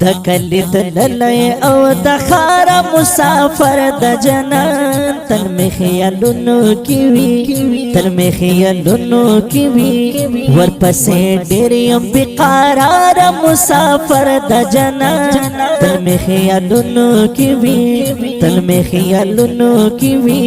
تکلیت للی او دخار مسافر د جنان تل می خیالونو کیوی تل می خیالونو کیوی ورپسې ډېر یم بقرار مسافر د جنان تل می خیالونو کیوی تل می خیالونو کیوی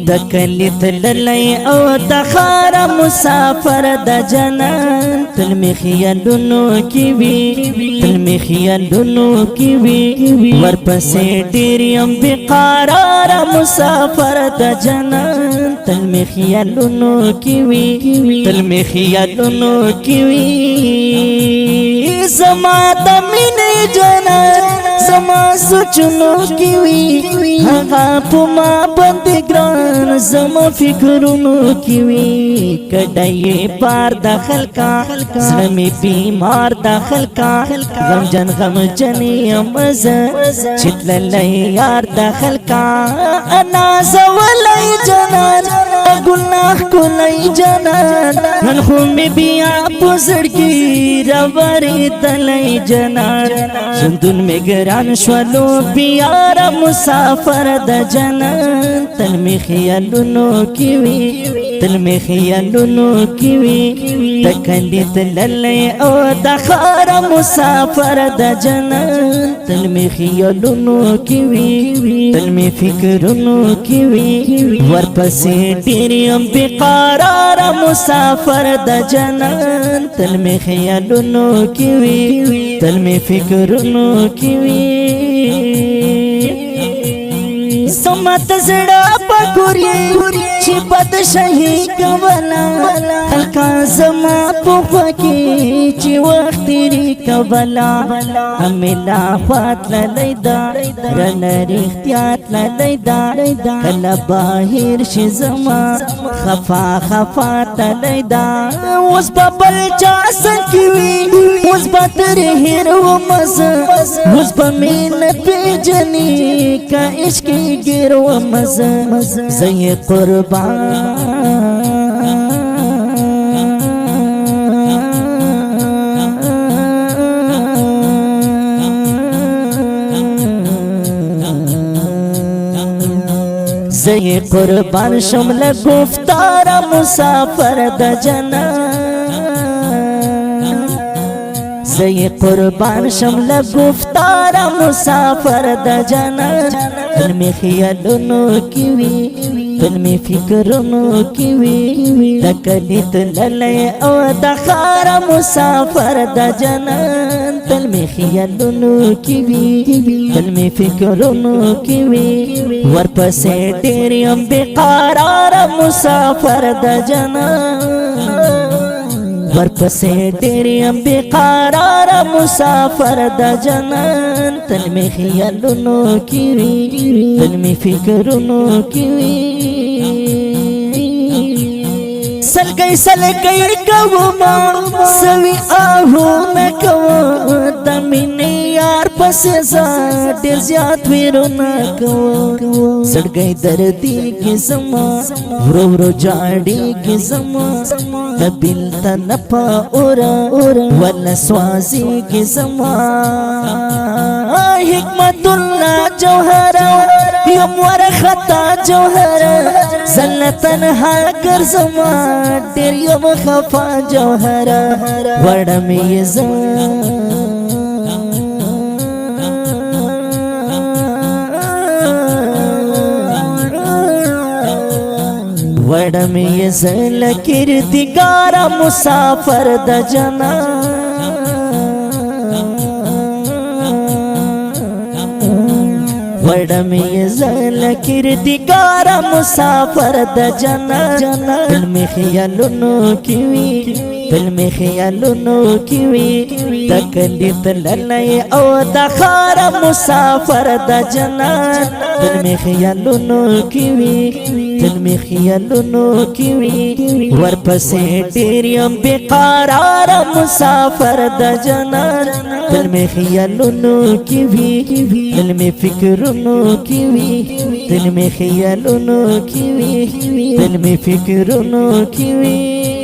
تکلیت للی او دخار مسافر د جنان تل می خیالونو کیوی تل می خیالونو کیوی ورپسې ډېر یم بقرار مسافر د جنان تل می خیالونو کیوی تل می خیالونو کیوی زما د مینې جنان زما سوچونو کیوی هغه په ما باندې ګران زما فکرونو کیوی کډای پار داخل کا زړه می بیمار داخل کا غم جن مزه چتللی یار داخل کا انا زولای جنان گناہ کولای جنان نن خو می بیا پزړکی راوړی تلای جنان زندون می ګران شولو بیار مسافر د جنان تل می خیالونو کیوی تل می خیالونو کیوی تکلیت للی او دخار مسافر د جنان تل می خیالونو کیوی تل می فکرونو کیوی ورپسې ډېر یم بقرار مسافر د جنان تل می خیالونو کیوی تل می فکرونو کیوی سمت زړه پکوري چې بد شهي کولا خلکا زما په کې چې وخت لري کولا هملا فات لیدا رن اختیار لیدا کله بهر شي زما خفا لیدا اوس ببل چا سکوي اوس بتر هر و مزه اوس بمين پیجني کا عشق ګرو مزه زي قربان زي قربان شمل گفتار مسافر د جنان زي قربان شمل گفتار مسافر د جنان تل می خیالونو کیوی تل می فکرونو کیوی تکلیت للی او دخار مسافر د جنان تل می خیالونو کیوی تل می فکرونو کیوی ورپسې ډېر یم بقرار مسافر د جنان ورپسې ډېر یم بقرار مسافر د جنان تل می خیالونو کیوی تل می فکرونو کیوی سلګي کوما سوي آهو نکو د مینې یار پسې ز ډېر زیات ویرونه کو سلګي دردي کې زما ورو جاړي کې زما د بل تنپا اور ول سوازي کې زما حکمت الله جوهر یم ورختا جوهر زلتن ها ګرځما ډېر یم خفا جوهر وړمې ز وړمې ز لکردګار مسافر د جنان وړمې ز لکردګار مسافر د جنان تل می خیالونو کیوی تل می خیالونو کیوی تکلیت للی او دخار مسافر د جنان تل می خیالونو کیوی تل می خیالونو کیوی ورپسې ډېر یم بقرار مسافر د جنان تل می خیالونو کیوی تل می فکرونو کیوی تل می خیالونو کیوی تل می فکرونو کیوی